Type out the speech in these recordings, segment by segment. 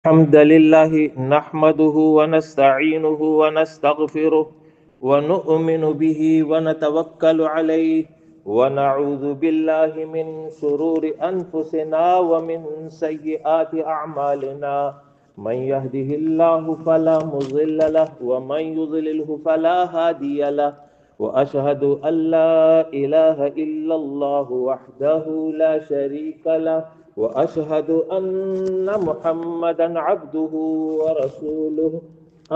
الحمد لله نحمده ونستعينه ونستغفره ونؤمن به ونتوكل عليه ونعوذ بالله من شرور أنفسنا ومن سيئات أعمالنا من يهده الله فلا مضل له ومن يضلله فلا هادي له وأشهد أن لا إله إلا الله وحده لا شريك له وأشهد أن محمدا عبده ورسوله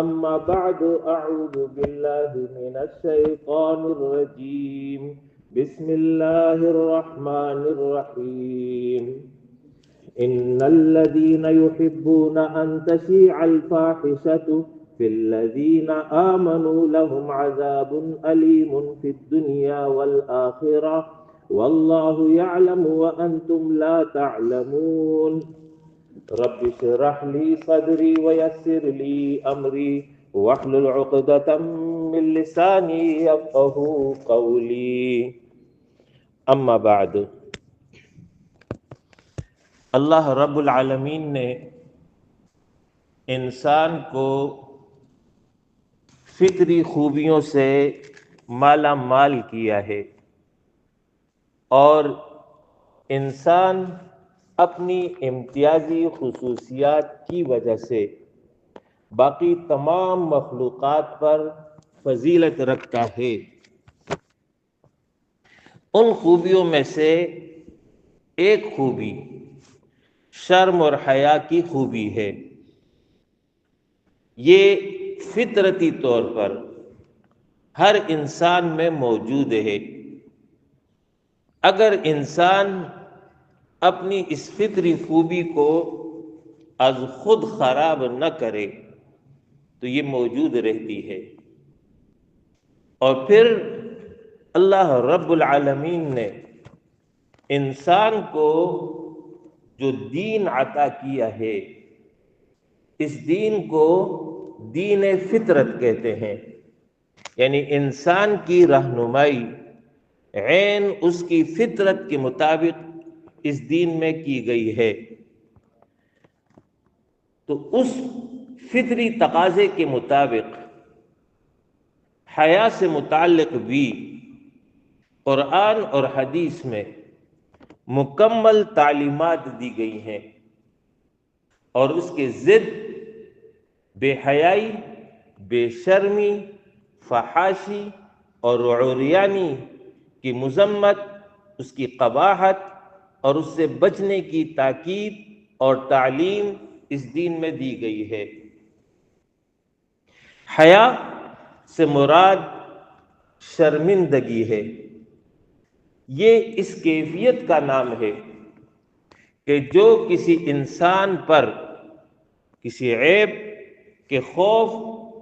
أما بعد أعوذ بالله من الشيطان الرجيم بسم الله الرحمن الرحيم إن الذين يحبون أن تشيع الفاحشة في الذين آمنوا لهم عذاب أليم في الدنيا والآخرة والله يعلم وأنتم لا تعلمون رب اشرح لي صدري ويسر لي أمري واحلل عقدة من لساني يفقهوا قولي أما بعد اللہ رب العالمین نے انسان کو فطری خوبیوں سے مالا مال کیا ہے اور انسان اپنی امتیازی خصوصیات کی وجہ سے باقی تمام مخلوقات پر فضیلت رکھتا ہے۔ ان خوبیوں میں سے ایک خوبی شرم اور حیا کی خوبی ہے۔ یہ فطرتی طور پر ہر انسان میں موجود ہے۔ اگر انسان اپنی اس فطری خوبی کو از خود خراب نہ کرے تو یہ موجود رہتی ہے، اور پھر اللہ رب العالمین نے انسان کو جو دین عطا کیا ہے، اس دین کو دین فطرت کہتے ہیں، یعنی انسان کی رہنمائی عین اس کی فطرت کے مطابق اس دین میں کی گئی ہے۔ تو اس فطری تقاضے کے مطابق حیا سے متعلق بھی قرآن اور حدیث میں مکمل تعلیمات دی گئی ہیں، اور اس کے ضد بے حیائی، بے شرمی، فحاشی اور عریانی کی مذمت، اس کی قباحت اور اس سے بچنے کی تاکید اور تعلیم اس دین میں دی گئی ہے۔ حیا سے مراد شرمندگی ہے۔ یہ اس کیفیت کا نام ہے کہ جو کسی انسان پر کسی عیب کے خوف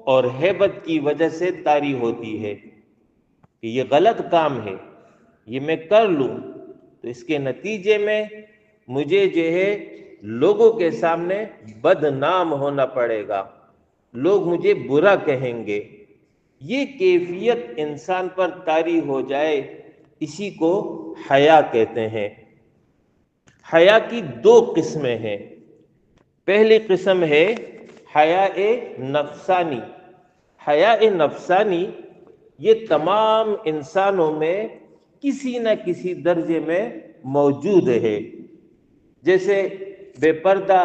اور ہیبت کی وجہ سے طاری ہوتی ہے کہ یہ غلط کام ہے، یہ میں کر لوں تو اس کے نتیجے میں مجھے جو ہے لوگوں کے سامنے بدنام ہونا پڑے گا، لوگ مجھے برا کہیں گے۔ یہ کیفیت انسان پر طاری ہو جائے، اسی کو حیا کہتے ہیں۔ حیا کی دو قسمیں ہیں۔ پہلی قسم ہے حیا نفسانی۔ حیا نفسانی یہ تمام انسانوں میں کسی نہ کسی درجے میں موجود ہے، جیسے بے پردہ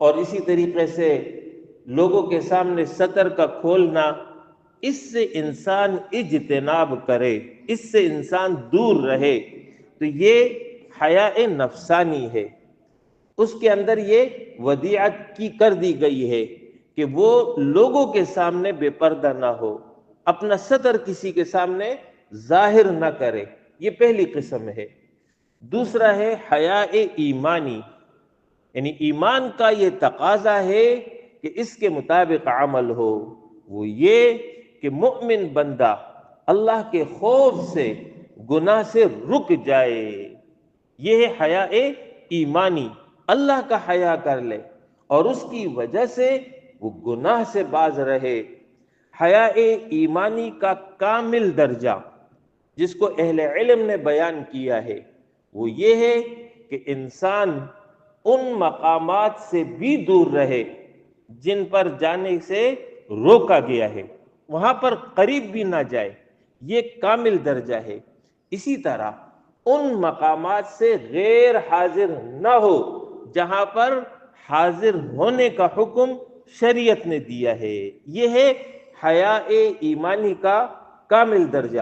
اور اسی طریقے سے لوگوں کے سامنے سطر کا کھولنا، اس سے انسان اجتناب کرے، اس سے انسان دور رہے، تو یہ حیا نفسانی ہے۔ اس کے اندر یہ ودیعت کی کر دی گئی ہے کہ وہ لوگوں کے سامنے بے پردہ نہ ہو، اپنا سطر کسی کے سامنے ظاہر نہ کرے۔ یہ پہلی قسم ہے۔ دوسرا ہے حیا ایمانی، یعنی ایمان کا یہ تقاضا ہے کہ اس کے مطابق عمل ہو۔ وہ یہ کہ مؤمن بندہ اللہ کے خوف سے گناہ سے رک جائے، یہ ہے حیا ایمانی، اللہ کا حیا کر لے اور اس کی وجہ سے وہ گناہ سے باز رہے۔ حیا ایمانی کا کامل درجہ جس کو اہل علم نے بیان کیا ہے وہ یہ ہے کہ انسان ان مقامات سے بھی دور رہے جن پر جانے سے روکا گیا ہے، وہاں پر قریب بھی نہ جائے، یہ کامل درجہ ہے۔ اسی طرح ان مقامات سے غیر حاضر نہ ہو جہاں پر حاضر ہونے کا حکم شریعت نے دیا ہے۔ یہ ہے حیاء ایمانی کا کامل درجہ۔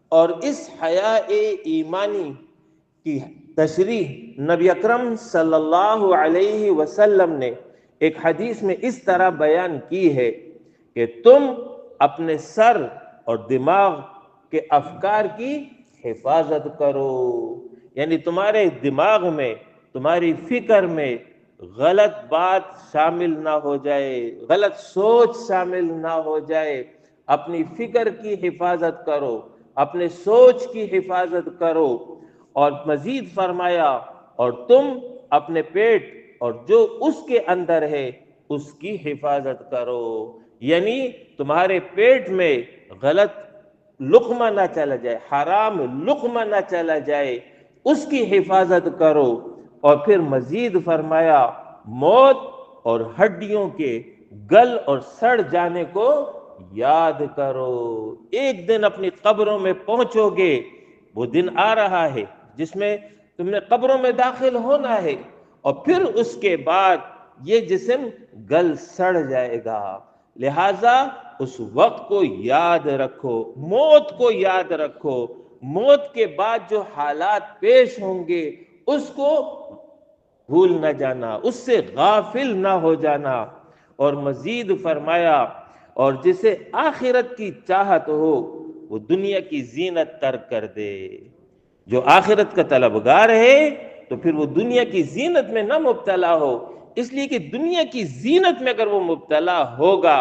اور اس حیاء ایمانی کی تشریح نبی اکرم صلی اللہ علیہ وسلم نے ایک حدیث میں اس طرح بیان کی ہے کہ تم اپنے سر اور دماغ کے افکار کی حفاظت کرو، یعنی تمہارے دماغ میں، تمہاری فکر میں غلط بات شامل نہ ہو جائے، غلط سوچ شامل نہ ہو جائے۔ اپنی فکر کی حفاظت کرو، اپنے سوچ کی حفاظت کرو۔ اور مزید فرمایا اور تم اپنے پیٹ اور جو اس کے اندر ہے اس کی حفاظت کرو، یعنی تمہارے پیٹ میں غلط لقمہ نہ چلا جائے، حرام لقمہ نہ چلا جائے، اس کی حفاظت کرو۔ اور پھر مزید فرمایا موت اور ہڈیوں کے گل اور سڑ جانے کو یاد کرو۔ ایک دن اپنی قبروں میں پہنچو گے، وہ دن آ رہا ہے جس میں تم نے قبروں میں داخل ہونا ہے، اور پھر اس کے بعد یہ جسم گل سڑ جائے گا۔ لہٰذا اس وقت کو یاد رکھو، موت کو یاد رکھو، موت کے بعد جو حالات پیش ہوں گے اس کو بھول نہ جانا، اس سے غافل نہ ہو جانا۔ اور مزید فرمایا اور جسے آخرت کی چاہت ہو وہ دنیا کی زینت ترک کر دے۔ جو آخرت کا طلبگار ہے تو پھر وہ دنیا کی زینت میں نہ مبتلا ہو، اس لیے کہ دنیا کی زینت میں اگر وہ مبتلا ہوگا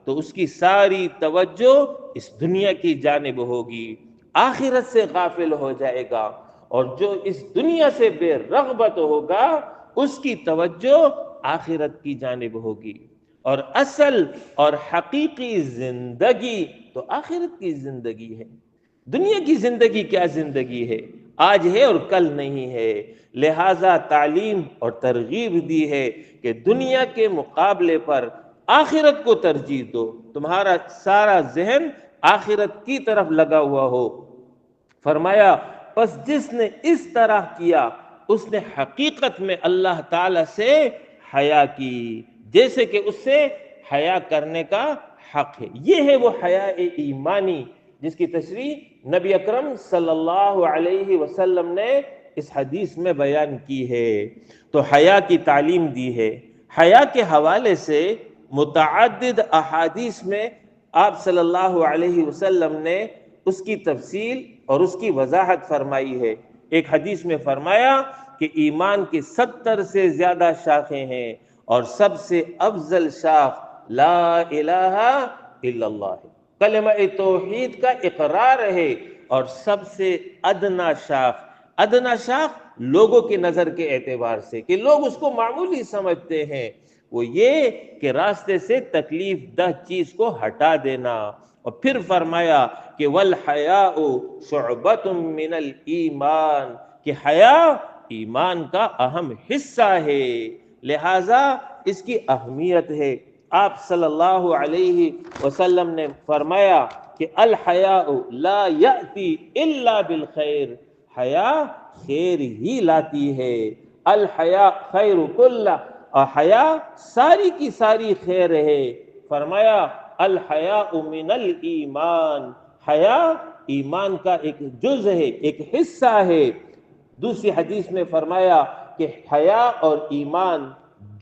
تو اس کی ساری توجہ اس دنیا کی جانب ہوگی، آخرت سے غافل ہو جائے گا۔ اور جو اس دنیا سے بے رغبت ہوگا اس کی توجہ آخرت کی جانب ہوگی۔ اور اصل اور حقیقی زندگی تو آخرت کی زندگی ہے۔ دنیا کی زندگی کیا زندگی ہے؟ آج ہے اور کل نہیں ہے۔ لہٰذا تعلیم اور ترغیب دی ہے کہ دنیا کے مقابلے پر آخرت کو ترجیح دو، تمہارا سارا ذہن آخرت کی طرف لگا ہوا ہو۔ فرمایا پس جس نے اس طرح کیا اس نے حقیقت میں اللہ تعالی سے حیا کی جیسے کہ اس سے حیا کرنے کا حق ہے۔ یہ ہے وہ حیاء ایمانی جس کی تشریح نبی اکرم صلی اللہ علیہ وسلم نے اس حدیث میں بیان کی ہے۔ تو حیا کی تعلیم دی ہے۔ حیا کے حوالے سے متعدد احادیث میں آپ صلی اللہ علیہ وسلم نے اس کی تفصیل اور اس کی وضاحت فرمائی ہے۔ ایک حدیث میں فرمایا کہ ایمان کی 70 سے زیادہ شاخیں ہیں اور سب سے افضل شاخ لا الہ الا اللہ ہے، کلمہ توحید کا اقرار ہے۔ اور سب سے ادنا شاخ لوگوں کی نظر کے اعتبار سے کہ لوگ اس کو معمولی سمجھتے ہیں، وہ یہ کہ راستے سے تکلیف دہ چیز کو ہٹا دینا۔ اور پھر فرمایا کہ والحیاء شعبۃ من الایمان، کہ حیا ایمان کا اہم حصہ ہے، لہذا اس کی اہمیت ہے۔ آپ صلی اللہ علیہ وسلم نے فرمایا کہ الحیاء لا یأتی الا بالخیر، حیا خیر ہی لاتی ہے۔ الحیاء خیر کلہ، اور حیا ساری کی ساری خیر ہے۔ فرمایا الحیاء من الایمان، حیا ایمان کا ایک جز ہے، ایک حصہ ہے۔ دوسری حدیث میں فرمایا کہ حیا اور ایمان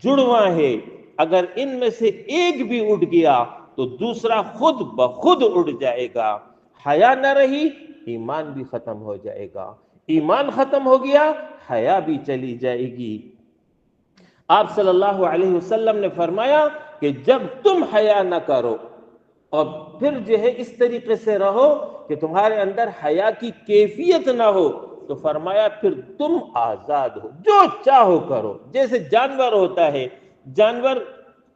جڑواں ہے، اگر ان میں سے ایک بھی اٹھ گیا تو دوسرا خود بخود اٹھ جائے گا۔ حیا نہ رہی ایمان بھی ختم ہو جائے گا، ایمان ختم ہو گیا حیا بھی چلی جائے گی۔ آپ صلی اللہ علیہ وسلم نے فرمایا کہ جب تم حیا نہ کرو اور پھر جو ہے اس طریقے سے رہو کہ تمہارے اندر حیا کی کیفیت نہ ہو، تو فرمایا پھر تم آزاد ہو، جو چاہو کرو۔ جیسے جانور ہوتا ہے، جانور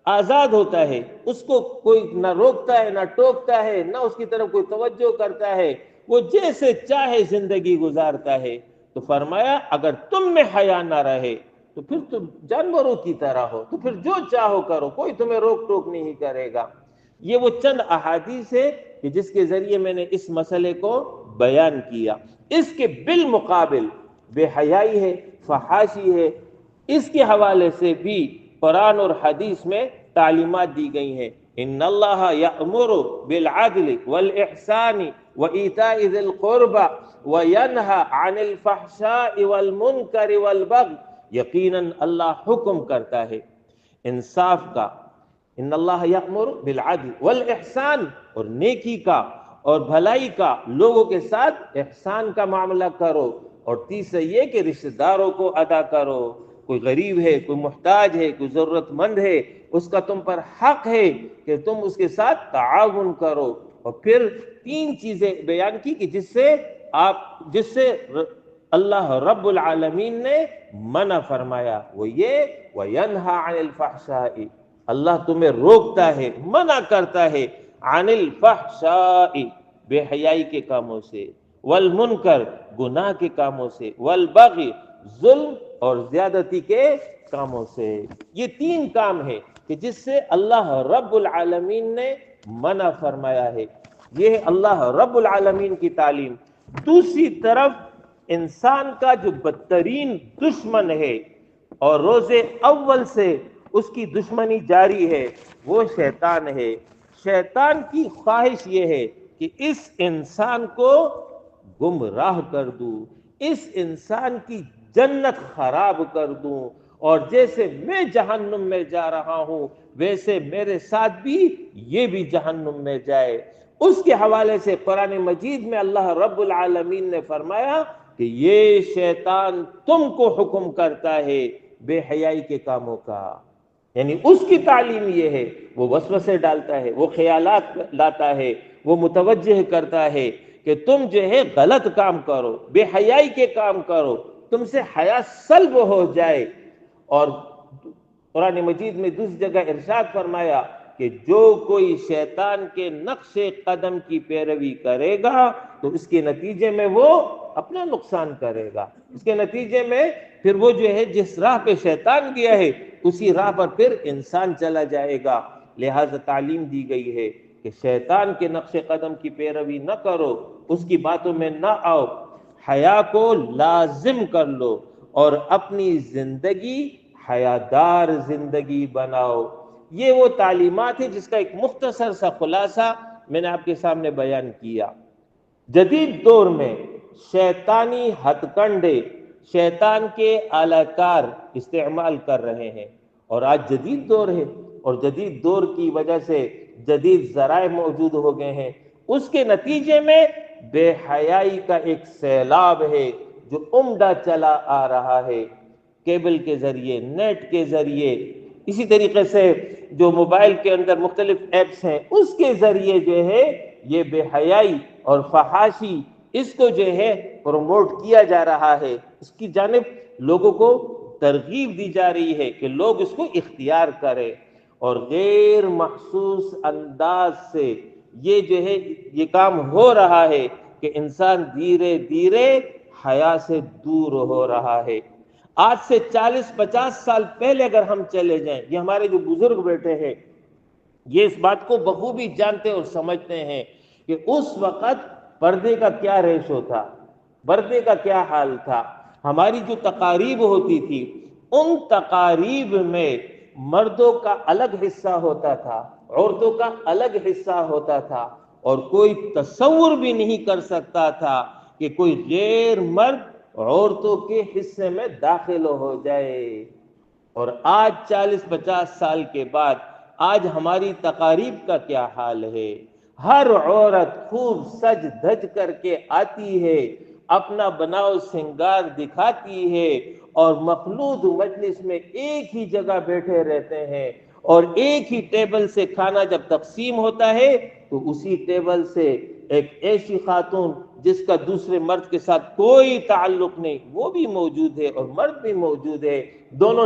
آزاد ہوتا ہے، اس کو کوئی نہ روکتا ہے نہ ٹوکتا ہے، نہ اس کی طرف کوئی توجہ کرتا ہے، وہ جیسے چاہے زندگی گزارتا ہے۔ تو فرمایا اگر تم میں حیا نہ رہے تو پھر تم جانوروں کی طرح ہو، تو پھر جو چاہو کرو، کوئی تمہیں روک ٹوک نہیں کرے گا۔ یہ وہ چند احادیث ہے کہ جس کے ذریعے میں نے اس مسئلے کو بیان کیا۔ اس کے بالمقابل بے حیائی ہے، فحاشی ہے، اس کے حوالے سے بھی قرآن اور حدیث میں تعلیمات دی گئی ہیں۔ ان اللہ یأمر بالعدل والاحسان وایتاء ذی القربى وینہی عن الفحشاء والمنکر والبغی، یقیناً اللہ حکم کرتا ہے انصاف کا، ان اللہ یأمر بالعدل والاحسان، اور نیکی کا اور بھلائی کا، لوگوں کے ساتھ احسان کا معاملہ کرو، اور تیسرا یہ کہ رشتہ داروں کو ادا کرو، کوئی غریب ہے، کوئی محتاج ہے، کوئی ضرورت مند ہے، اس کا تم پر حق ہے کہ تم اس کے ساتھ تعاون کرو۔ اور پھر تین چیزیں بیان کی کہ جس سے اللہ رب العالمین نے منع فرمایا، وہ یہ وَيَنْهَا عَنِ الْفَحْشَاءِ، اللہ تمہیں روکتا ہے، منع کرتا ہے، عن الفحشاء، بے حیائی کے کاموں سے، والمنکر، گناہ کے کاموں سے، والبغی، ظلم اور زیادتی کے کاموں سے۔ یہ تین کام ہے کہ جس سے اللہ رب العالمین نے منع فرمایا ہے۔ یہ ہے اللہ رب العالمین کی تعلیم۔ دوسری طرف انسان کا جو بدترین دشمن ہے اور روز اول سے اس کی دشمنی جاری ہے، وہ شیطان ہے۔ شیطان کی خواہش یہ ہے کہ اس انسان کو گمراہ کر دوں، اس انسان کی جنت خراب کر دوں، اور جیسے میں جہنم میں جا رہا ہوں ویسے میرے ساتھ بھی یہ بھی جہنم میں جائے۔ اس کے حوالے سے قرآن مجید میں اللہ رب العالمین نے فرمایا کہ یہ شیطان تم کو حکم کرتا ہے بے حیائی کے کاموں کا، یعنی اس کی تعلیم یہ ہے، وہ وسوسے ڈالتا ہے، وہ خیالات لاتا ہے، وہ متوجہ کرتا ہے کہ تم جو ہے غلط کام کرو، بے حیائی کے کام کرو، تم سے حیا سلب ہو جائے۔ اور قرآن مجید میں دوسری جگہ ارشاد فرمایا کہ جو کوئی شیطان کے نقش قدم کی پیروی کرے گا تو اس کے نتیجے میں وہ اپنا نقصان کرے گا، اس کے نتیجے میں پھر وہ جو ہے جس راہ پہ شیطان گیا ہے اسی راہ پر پھر انسان چلا جائے گا۔ لہذا تعلیم دی گئی ہے کہ شیطان کے نقش قدم کی پیروی نہ کرو، اس کی باتوں میں نہ آؤ، حیا کو لازم کر لو اور اپنی زندگی حیادار زندگی بناؤ۔ یہ وہ تعلیمات ہے جس کا ایک مختصر سا خلاصہ میں نے آپ کے سامنے بیان کیا۔ جدید دور میں شیطانی ہتھ کنڈے، شیطان کے اعلی کار استعمال کر رہے ہیں، اور آج جدید دور ہے اور جدید دور کی وجہ سے جدید ذرائع موجود ہو گئے ہیں، اس کے نتیجے میں بے حیائی کا ایک سیلاب ہے جو عمدہ چلا آ رہا ہے، کیبل کے ذریعے، نیٹ کے ذریعے، اسی طریقے سے جو موبائل کے اندر مختلف ایپس ہیں اس کے ذریعے جو ہے یہ بے حیائی اور فحاشی اس کو جو ہے پروموٹ کیا جا رہا ہے، اس کی جانب لوگوں کو ترغیب دی جا رہی ہے کہ لوگ اس کو اختیار کریں، اور غیر محسوس انداز سے یہ جو ہے یہ کام ہو رہا ہے کہ انسان دھیرے دھیرے حیا سے دور ہو رہا ہے۔ آج سے 40-50 سال پہلے اگر ہم چلے جائیں، یہ ہمارے جو بزرگ بیٹھے ہیں یہ اس بات کو بخوبی جانتے اور سمجھتے ہیں کہ اس وقت پردے کا کیا ریشو تھا، پردے کا کیا حال تھا۔ ہماری جو تقاریب ہوتی تھی ان تقاریب میں مردوں کا الگ حصہ ہوتا تھا، عورتوں کا الگ حصہ ہوتا تھا، اور کوئی تصور بھی نہیں کر سکتا تھا کہ کوئی غیر مرد عورتوں کے حصے میں داخل ہو جائے۔ اور آج 40-50 سال کے بعد آج ہماری تقاریب کا کیا حال ہے؟ ہر عورت خوب سج دھج کر کے آتی ہے، اپنا بناؤ سنگار دکھاتی ہے، اور مخلوط مجلس میں ایک ہی جگہ بیٹھے رہتے ہیں، اور ایک ہی ٹیبل سے کھانا جب تقسیم ہوتا ہے تو اسی ٹیبل سے ایک ایسی خاتون جس کا دوسرے مرد کے ساتھ کوئی تعلق نہیں وہ بھی موجود ہے اور مرد بھی موجود ہے، دونوں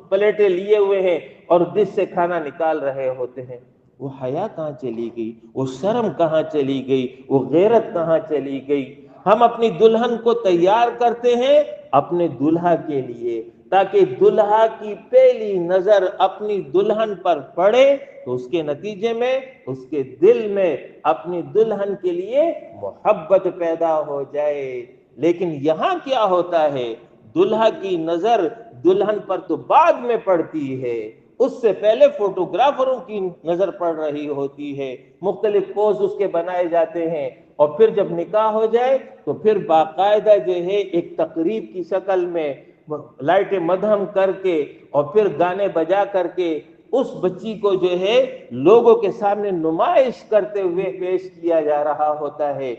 پلیٹیں لیے ہوئے ہیں اور ڈش سے کھانا نکال رہے ہوتے ہیں۔ وہ حیا کہاں چلی گئی؟ وہ شرم کہاں چلی گئی؟ وہ غیرت کہاں چلی گئی؟ ہم اپنی دلہن کو تیار کرتے ہیں اپنے دولہا کے لیے، تاکہ دلہا کی پہلی نظر اپنی دلہن پر پڑے تو اس کے نتیجے میں اس کے دل میں اپنی دلہن کے لیے محبت پیدا ہو جائے۔ لیکن یہاں کیا ہوتا ہے، دلہا کی نظر دلہن پر تو بعد میں پڑتی ہے، اس سے پہلے فوٹوگرافروں کی نظر پڑ رہی ہوتی ہے، مختلف پوز اس کے بنائے جاتے ہیں، اور پھر جب نکاح ہو جائے تو پھر باقاعدہ جو ہے ایک تقریب کی شکل میں لائٹ مدھم کر کے اور پھر گانے بجا کر کے اس بچی کو جو ہے لوگوں کے سامنے نمائش کرتے ہوئے پیش کیا جا رہا ہوتا ہے۔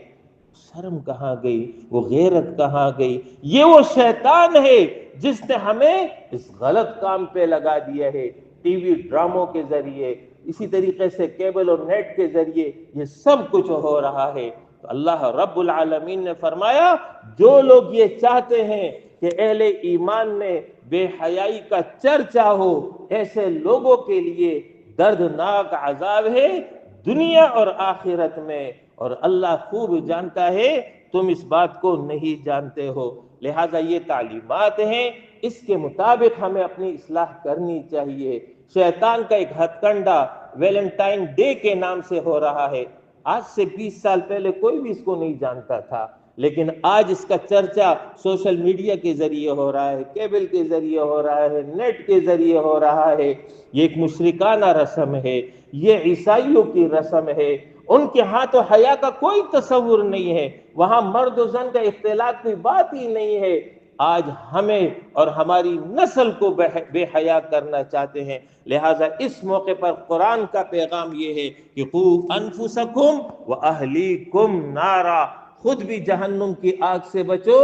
شرم کہاں گئی، وہ غیرت کہاں گئی؟ یہ وہ شیطان ہے جس نے ہمیں اس غلط کام پہ لگا دیا ہے، ٹی وی ڈراموں کے ذریعے، اسی طریقے سے کیبل اور نیٹ کے ذریعے یہ سب کچھ ہو رہا ہے۔ تو اللہ رب العالمین نے فرمایا جو لوگ یہ چاہتے ہیں کہ اہل ایمان میں بے حیائی کا چرچا ہو، ایسے لوگوں کے لیے دردناک عذاب ہے دنیا اور آخرت میں، اور اللہ خوب جانتا ہے تم اس بات کو نہیں جانتے ہو۔ لہذا یہ تعلیمات ہیں، اس کے مطابق ہمیں اپنی اصلاح کرنی چاہیے۔ شیطان کا ایک ہتھ کنڈا ویلنٹائن ڈے کے نام سے ہو رہا ہے، آج سے 20 سال پہلے کوئی بھی اس کو نہیں جانتا تھا، لیکن آج اس کا چرچا سوشل میڈیا کے ذریعے ہو رہا ہے، کیبل کے ذریعے ہو رہا ہے، نیٹ کے ذریعے ہو رہا ہے۔ یہ ایک مشرکانہ رسم ہے، یہ عیسائیوں کی رسم ہے، ان کے ہاں تو حیا کا کوئی تصور نہیں ہے، وہاں مرد و زن کا اختلاط کوئی بات ہی نہیں ہے۔ آج ہمیں اور ہماری نسل کو بے حیا کرنا چاہتے ہیں، لہٰذا اس موقع پر قرآن کا پیغام یہ ہے کہ قوا انفسکم واہلیکم نارا، خود بھی جہنم کی آگ سے بچو،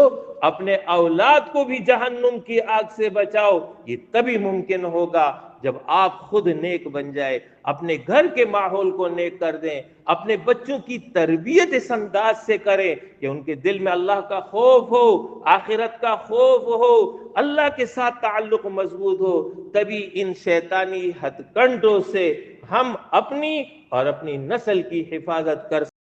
اپنے اولاد کو بھی جہنم کی آگ سے بچاؤ۔ یہ تبھی ممکن ہوگا جب آپ خود نیک بن جائے، اپنے گھر کے ماحول کو نیک کر دیں، اپنے بچوں کی تربیت اس انداز سے کریں کہ ان کے دل میں اللہ کا خوف ہو، آخرت کا خوف ہو، اللہ کے ساتھ تعلق مضبوط ہو، تبھی ان شیطانی ہتھ کنڈوں سے ہم اپنی اور اپنی نسل کی حفاظت کر